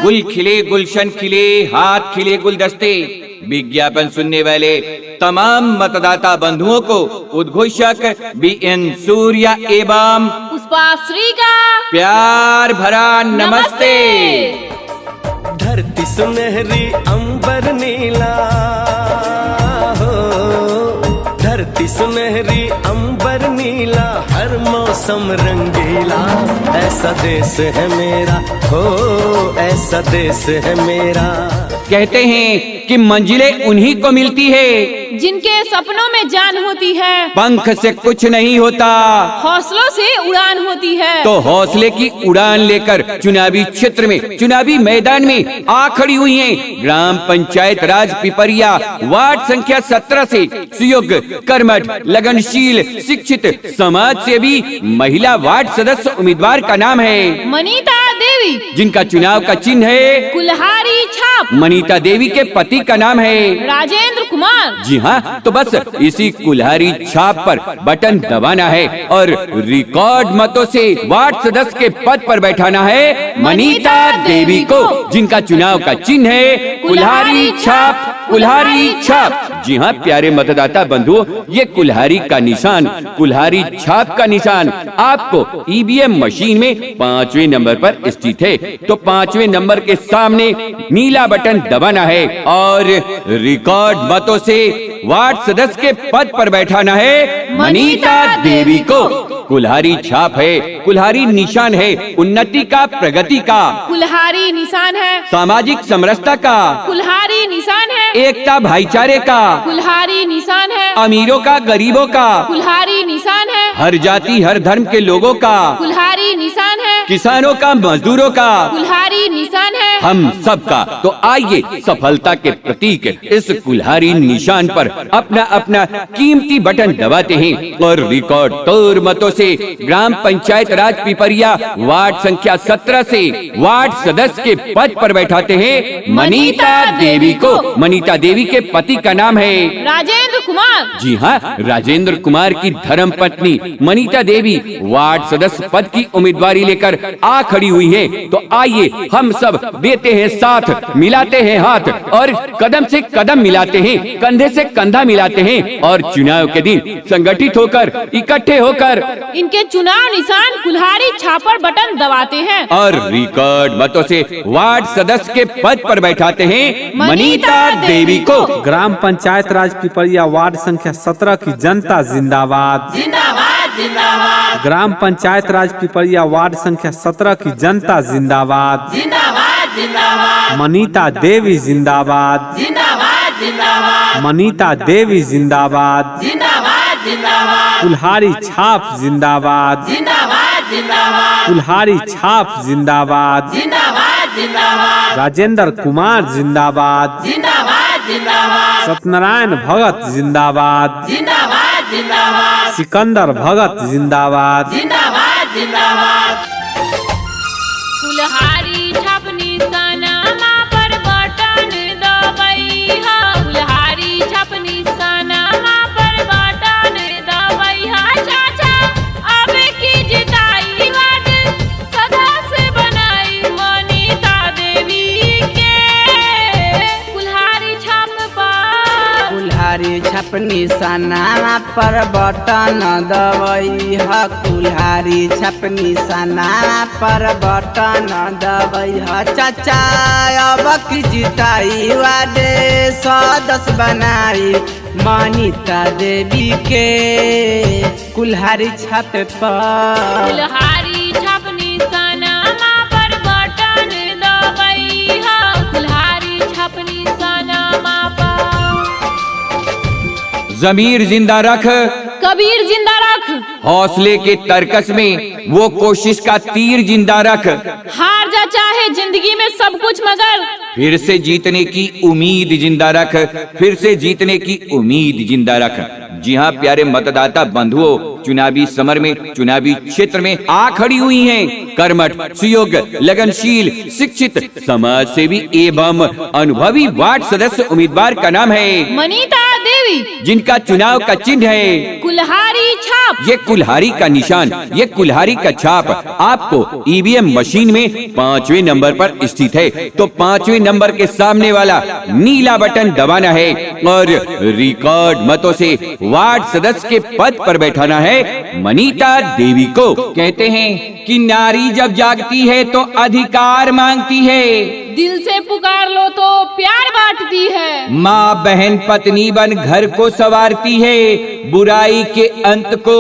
गुल खिले गुलशन खिले, हाथ खिले गुलदस्ते। विज्ञापन सुनने वाले तमाम मतदाता बंधुओं को उद्घोषक BN सूर्या एवं पुष्पाश्री का प्यार भरा नमस्ते। धरती सुनहरी अंबर नीला हो, धरती सुनहरी अंबर नीला, हर मौसम रंगीला। ऐसा देश है मेरा हो, ऐसा देश है मेरा। कहते हैं कि मंजिलें उन्हीं को मिलती है जिनके सपनों में जान होती है। पंख से कुछ नहीं होता, हौसलों से उड़ान होती है। तो हौसले की उड़ान लेकर चुनावी क्षेत्र में, चुनावी मैदान में आ खड़ी हुई हैं ग्राम पंचायत राज पिपरिया वार्ड संख्या 17 से सुयोग्य, कर्मठ, लगनशील, शिक्षित, समाज सेवी महिला वार्ड सदस्य उम्मीदवार का नाम है मनीता देवी, जिनका चुनाव का चिन्ह है कुल्हारी छाप। मनीता देवी के पति का नाम है राजेंद्र कुमार। जी हाँ, तो बस इसी कुल्हारी छाप पर बटन दबाना है और रिकॉर्ड मतों से वार्ड सदस्य के पद पर बैठाना है मनीता देवी को, जिनका चुनाव का चिन्ह है कुल्हारी छाप। कुल्हारी छाप। जी हाँ प्यारे मतदाता बंधुओं, ये कुल्हारी का निशान, कुल्हारी छाप का निशान आपको EVM मशीन में 5वें नंबर पर स्थित है। तो 5वें नंबर के सामने नीला बटन दबाना है और रिकॉर्ड मतों से वार्ड सदस्य के पद पर बैठाना है मनीता देवी को। कुल्हारी छाप है, कुल्हारी निशान है उन्नति का, प्रगति का। कुल्हारी निशान है सामाजिक समरसता का। कुल्हारी निशान है एकता भाईचारे का। कुल्हारी निशान है अमीरों का, गरीबों का। कुल्हारी निशान है हर जाति हर धर्म के लोगों का। कुल्हारी निशान है किसानों का, मजदूरों का। कुल्हारी निशान है हम सब का। तो आइए सफलता के प्रतीक इस कुल्हारी निशान पर अपना अपना कीमती बटन दबाते हैं और रिकॉर्ड तोड़ मतों से ग्राम पंचायत राज पिपरिया वार्ड संख्या 17 से वार्ड सदस्य के पद पर बैठाते हैं मनीता देवी को। मनीता देवी के पति का नाम है राजेंद्र कुमार। जी हाँ, राजेंद्र कुमार की धर्म पत्नी मनीता देवी वार्ड सदस्य पद की उम्मीदवारी लेकर आ खड़ी हुई है। तो आइए हम सब देते हैं साथ, मिलाते हैं हाथ और कदम से कदम मिलाते हैं, कंधे से कंधा मिलाते हैं और चुनाव के दिन संगठित होकर, इकट्ठे होकर इनके चुनाव निशान कुल्हारी छाप पर बटन दबाते हैं और रिकॉर्ड मतों से वार्ड सदस्य के पद पर बैठाते हैं मनीता देवी को। ग्राम पंचायत राज पिपरिया वार्ड संख्या 17 की जनता जिंदाबाद। जिंदाबाद जिंदाबाद। ग्राम पंचायत राज पिपरिया वार्ड संख्या 17 की जनता जिंदाबाद। जिंदाबाद जिंदाबाद। मनीता देवी जिंदाबाद। जिंदाबाद जिंदाबाद। मनीता देवी जिंदाबाद। जिंदाबाद जिंदाबाद। कुल्हारी छाप जिंदाबाद। जिंदाबाद जिंदाबाद। कुल्हारी छाप जिंदाबाद। जिंदाबाद जिंदाबाद। राजेंद्र कुमार जिंदाबाद। जिंदाबाद जिंदाबाद। सत्यनारायण भगत जिंदाबाद। जिंदाबाद जिंदाबाद। सिकंदर भगत जिंदाबाद। जिंदाबाद जिंदाबाद। कुल्हारी छाप निशानमा पर बटन दबैहा। कुल्हारी छाप निशानमा पर बटन दबैहा। चाचा अब की जिताई वार्ड सदस्य बनाई मनीता देवी के। कुल्हारी छाप पर कुल्हारी छाप निशाना पर बटन दबैहा। कुल्हारी छाप निशाना पर बटन दबैहा। चाचा अब की जिताई वार्ड सदस्य बनाई मनीता देवी के। कुल्हारी छाप पर कुल्हारी छाप निशानमा पर बटन दबैहा। कुल्हारी छाप निशानमा पर जमीर जिंदा रख, कबीर जिंदा रख। हौसले के तरकस में वो कोशिश का तीर जिंदा रख। हार जा चाहे जिंदगी में सब कुछ मगर फिर से जीतने की उम्मीद जिंदा रख, फिर से जीतने की उम्मीद जिंदा रख। जी हाँ प्यारे मतदाता बंधुओं, चुनावी समर में, चुनावी क्षेत्र में आ खड़ी हुई हैं कर्मठ, सुयोग्य, लगनशील, शिक्षित, समाज सेवी एवं अनुभवी वार्ड सदस्य उम्मीदवार का नाम है मनीता देवी। देवी, जिनका चुनाव का चिन्ह है कुल्हाड़ी छाप। ये कुल्हाड़ी का निशान, ये कुल्हाड़ी का छाप आपको ईवीएम मशीन में 5वें नंबर पर स्थित है। तो 5वें नंबर के सामने वाला नीला बटन दबाना है और रिकॉर्ड मतों से वार्ड सदस्य के पद पर बैठाना है मनीता देवी को। कहते हैं कि नारी जब जागती है तो अधिकार मांगती है, दिल से पुकार लो तो प्यार बांटती है। माँ बहन पत्नी बन घर को संवारती है, बुराई के अंत को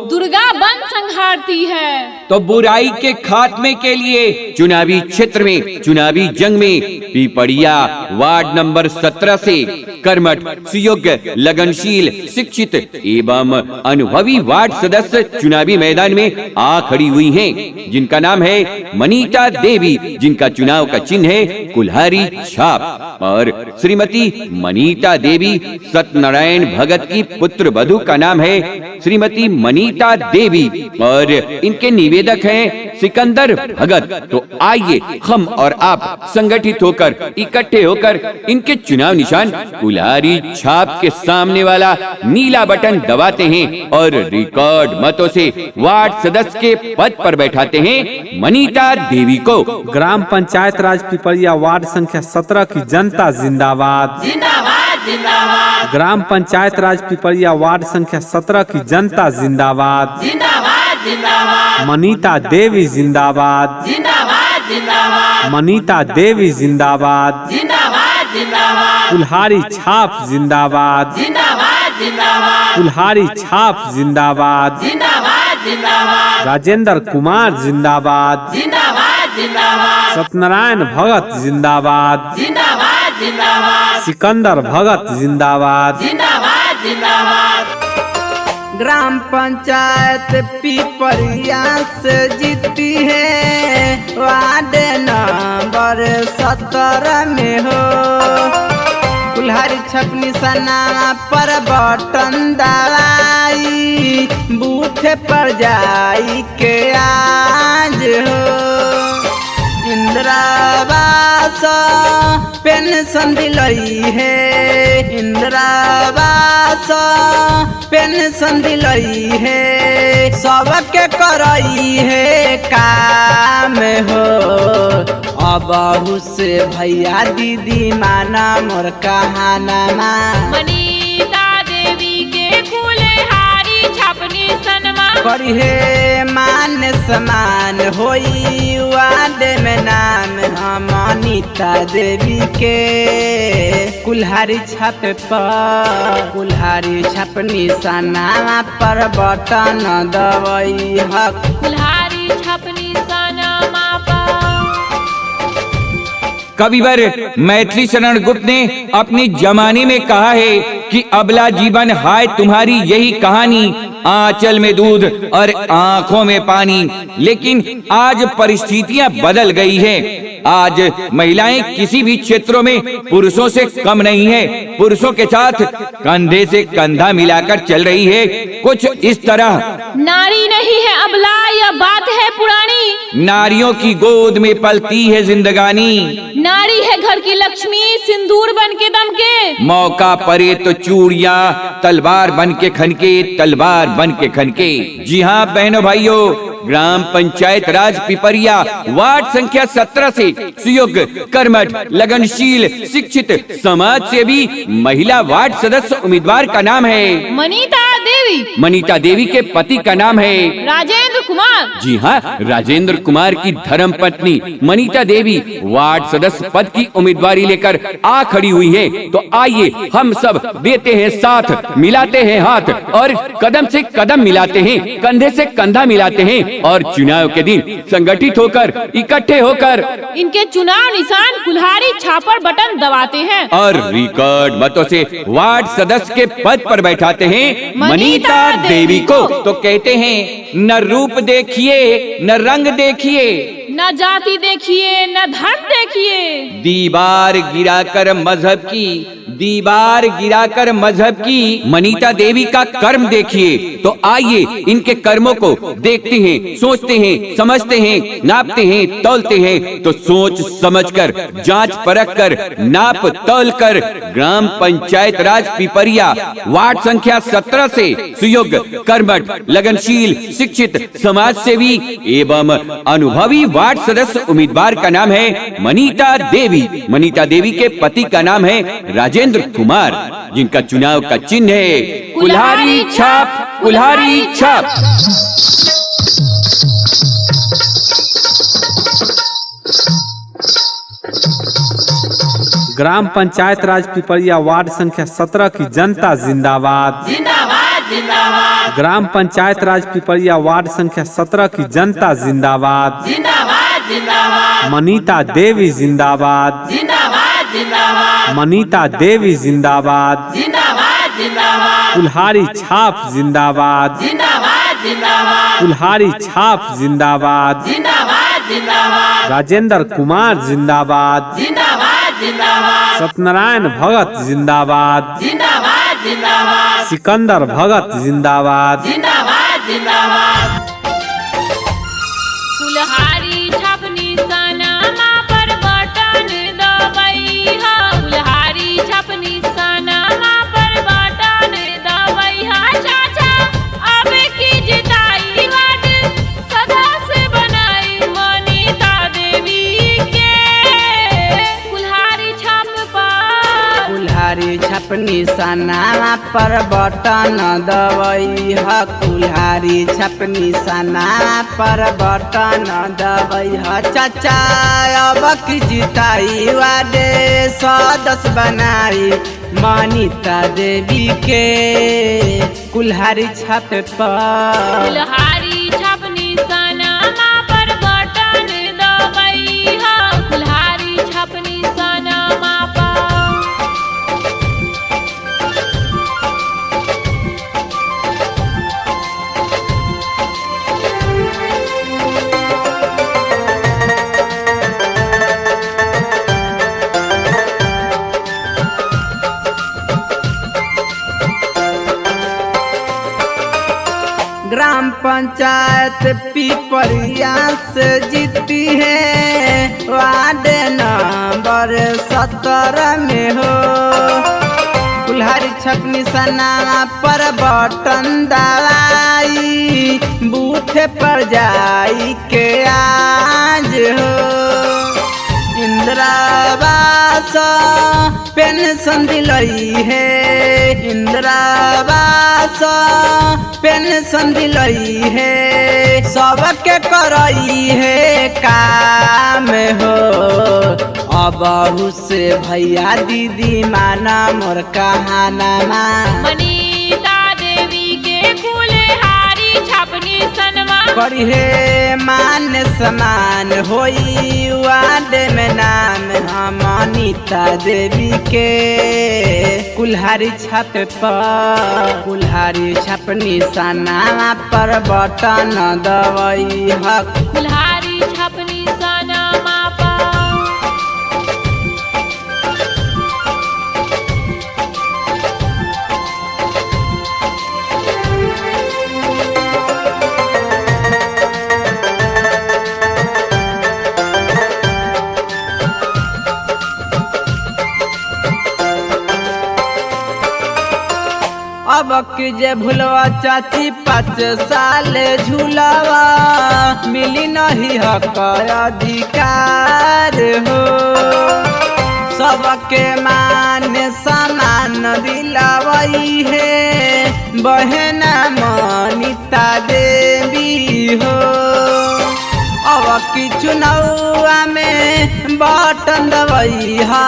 दुर्गा बन संहारती है। तो बुराई के खात्मे के लिए चुनावी क्षेत्र में, चुनावी जंग में पीपड़िया वार्ड नंबर 17 से कर्मठ, सुयोग्य, लगनशील, शिक्षित एवं अनुभवी वार्ड सदस्य चुनावी मैदान में आ खड़ी हुई हैं, जिनका नाम है मनीता देवी, जिनका चुनाव का चिन्ह है कुल्हाड़ी छाप। और श्रीमती मनीता देवी सत्यनारायण भगत की पुत्र वधू का नाम है श्रीमती मनीता देवी और इनके निवेदक हैं सिकंदर भगत। तो आइए हम और आप संगठित होकर, इकट्ठे होकर इनके चुनाव निशान कुल्हाड़ी छाप के सामने वाला नीला बटन दबाते हैं और रिकॉर्ड मतों से वार्ड सदस्य के पद पर बैठाते हैं मनीता देवी को। ग्राम पंचायत राज पिपरिया वार्ड संख्या 17 की जनता जिंदाबाद, जिंदाबाद जिंदाबाद। ग्राम पंचायत राज पिपरिया वार्ड संख्या 17 की जनता जिंदाबाद, जिंदाबाद जिंदाबाद। मनीता देवी जिंदाबाद, जिंदाबाद जिंदाबाद। मनीता देवी जिंदाबाद, जिंदाबाद जिंदाबाद। कुल्हाड़ी छाप जिंदाबाद, जिंदाबाद जिंदाबाद। कुल्हाड़ी छाप जिंदाबाद, जिंदाबाद जिंदाबाद। राजेंद्र कुमार जिंदाबाद, जिंदाबाद जिंदाबाद। सत्यनारायण भगत जिंदाबाद, जिंदाबाद जिंदाबाद। सिकंदर भगत जिंदाबाद। जिंदाबाद जिंदाबाद। ग्राम पंचायत पिपरिया से जीती है वार्ड नंबर 17 में हो। कुल्हाड़ी छप निशाना पर बटन दबाई, बूथ पर जाई के आज हो। इंदिरावास पेंशन दिलई है, इंदिरावास पेंशन दिलई है, सबके करई है काम हो। अब से भैया दीदी माना मोर कहाना, मनीता देवी के कुल्हाड़ी छाप निशानमा करी है मान समान होई वार्ड में नाम हम मनीता देवी के। कुल्हाड़ी छाप पर, कुल्हाड़ी छाप निशाना पर बटन दबाई हक, कुल्हाड़ी छाप निशानमा पर। कविवर मैथिली शरण गुप्त ने अपने जमाने में कहा है कि अबला जीवन हाय तुम्हारी यही कहानी, आंचल में दूध और आंखों में पानी। लेकिन आज परिस्थितियां बदल गई है। आज महिलाएं किसी भी क्षेत्रों में पुरुषों से कम नहीं है, पुरुषों के साथ कंधे से कंधा मिलाकर चल रही है। कुछ इस तरह नारी नहीं है अबला, यह बात है पुरानी, नारियों की गोद में पलती है जिंदगानी। नारी है घर की लक्ष्मी, सिंदूर बन के दमके, मौका पड़े तो चूड़ियां तलवार बन के खनके, तलवार बन के खनके। जी हाँ बहनों भाइयों, ग्राम पंचायत राज पिपरिया वार्ड संख्या 17 से सुयोग्य, कर्मठ, लगनशील, शिक्षित, समाज सेवी महिला वार्ड सदस्य उम्मीदवार का नाम है मनीता देवी। मनीता देवी के पति का नाम है राजेंद्र कुमार। जी हाँ, राजेंद्र कुमार की धर्म पत्नी मनीता देवी वार्ड सदस्य पद की उम्मीदवारी लेकर आ खड़ी हुई है। तो आइए हम सब देते हैं साथ, मिलाते हैं हाथ और कदम से कदम मिलाते हैं, कंधे से कंधा मिलाते हैं और चुनाव के दिन संगठित होकर, इकट्ठे होकर इनके चुनाव निशान कुल्हाड़ी छापर बटन दबाते हैं और रिकॉर्ड मतों से वार्ड सदस्य के पद पर बैठाते हैं मनीता देवी को। तो कहते हैं न रूप देखिए, न रंग देखिए, न जाति देखिए, न धन देखिए, दीवार गिराकर मजहब की दीवार गिराकर मजहब की मनीता देवी का कर्म देखिए। तो आइए इनके कर्मों को देखते हैं, सोचते हैं, समझते हैं, नापते हैं, तौलते हैं। तो सोच समझकर, जांच परख कर, नाप तौल कर ग्राम पंचायत राज पिपरिया वार्ड संख्या 17 से सुयोग्य, कर्मठ, लगनशील, शिक्षित, समाज सेवी एवं अनुभवी वार्ड सदस्य उम्मीदवार का नाम है मनीता देवी। मनीता देवी के पति का नाम है राजेंद्र कुमार, जिनका चुनाव का चिन्ह है कुल्हाड़ी छाप। कुल्हाड़ी छाप। ग्राम पंचायत राज पिपरिया वार्ड संख्या 17 की जनता जिंदाबाद। जिंदाबाद जिंदाबाद। ग्राम पंचायत राज पिपरिया वार्ड संख्या 17 की जनता जिंदाबाद। जिंदाबाद जिंदाबाद। मनीता देवी जिंदाबाद। जिंदाबाद जिंदाबाद। मनीता देवी जिंदाबाद। जिंदाबाद जिंदाबाद। कुल्हाड़ी छाप जिंदाबाद। जिंदाबाद जिंदाबाद। कुल्हाड़ी छाप जिंदाबाद। जिंदाबाद जिंदाबाद। राजेंद्र कुमार जिंदाबाद। जिंदाबाद जिंदाबाद। सत्यनारायण भगत जिंदाबाद। जिंदाबाद जिंदाबाद। सिकंदर भगत जिंदाबाद। जिंदाबाद जिंदाबाद। कुल्हाड़ी छाप निशानमा पर बटन दबाई हा। कुल्हाड़ी छाप निशानमा पर बटन दबाई हा। चाचा अब की जिताई वार्ड सदा से बनाई मनीता देवी के। कुल्हाड़ी छाप पर कुल्हाड़ी छाप निशाना पर बटन दबाई ह। कुल्हाड़ी छाप निशाना पर बटन दबाई ह। चाचा अब की जिताई वार्ड सदस्य बनाई मनीता देवी के। कुल्हाड़ी छाप पर कुल्हाड़ी छाप निशानमा पर बटन दबाई हा। कुल्हाड़ी छाप निशानमा पर ग्राम पंचायत पिपरिया से जीती है वार्ड नंबर 17 में हो। कुल्हाड़ी छाप निशाना पर बटन दबाई बूथ पर जाई के आज हो। इंदिरावास पेंशन दिलई है। इंदिरावास पेंशन दिलई है। सबके करई है काम हो। अब से भैया दीदी माना मोर कहानमा। मनीता देवी के कुल्हाड़ी छाप निशानमा करी है मान समान होई वार्ड में नाम हम मनीता देवी के। कुल्हाड़ी छाप पर कुल्हाड़ी छाप निशाना पर बटन दबाई ह। कुल्हाड़ी छाप निशानमा पर अब की जे भूलवा चाची 5 साल झूलवा मिली नहीं हक अधिकार हो। सबके मान समान दिलावई है बहना मनीता देवी हो। अब की चुनावा में बटन दबाई हा।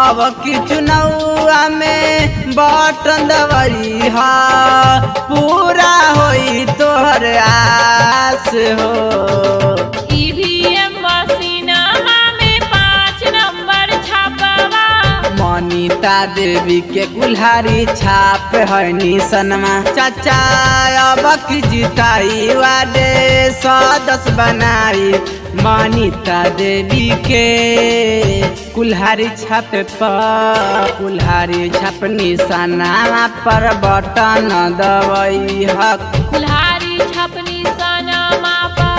अब की चुनावा में बटन दबाई हा। पूरा होई तोहर आस हो। ईवीएम मशीनमा में 5 नंबर छापवा मनीता देवी के कुल्हारी छाप है निशनमा चाचा अब की जिताई वादे 110 बनाई मनीता देवी के कुल्हारी छाप पर कुल्हारी छाप निशाना पर बटन दबाई हक कुल्हारी छाप निशाना मापा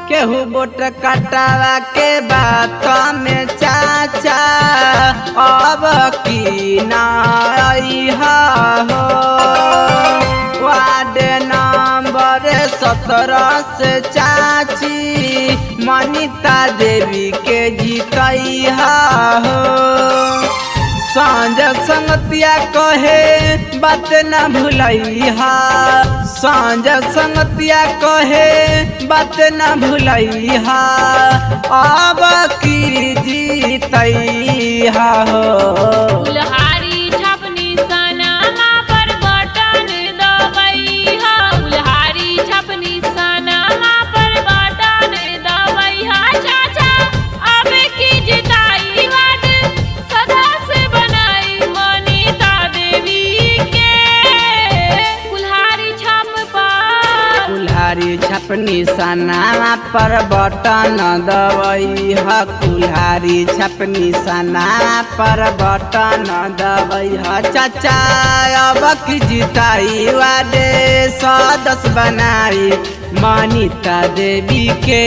केहू बोट कटावा के बात में चाचा अब की नाई हो वार्ड नंबर 17 से चाची मनीता देवी के जीतई हो सांझ संगतिया कहे बात न भूलई हा सांझ संगतिया कहे बात न भूलई हा अब की जीतई हा हो कुल्हारी छाप निशाना पर बटन दबाई हा कुल्हारी छाप निशाना पर बटन दबाई हा चाचा अब की जिताई वाद सदा से बनाई मनीता देवी के कुल्हारी छाप पर कुल्हारी छाप निशाना पर बटन दबाई ह कुल्हारी छाप निशाना पर बटन दबाई ह चाचा अब की जिताई वादे 110 बनाई मनीता देवी के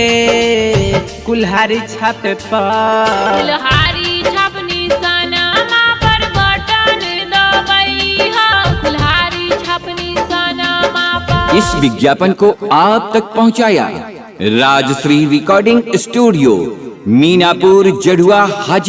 कुल्हारी छाप पर कुल्हारी छाप निशाना पर बटन दबाई हा कुल्हारी छाप निशाना पर इस विज्ञापन को आप तक पहुंचाया राजश्री रिकॉर्डिंग स्टूडियो, मीनापुर, जड़ुआ, हाजी।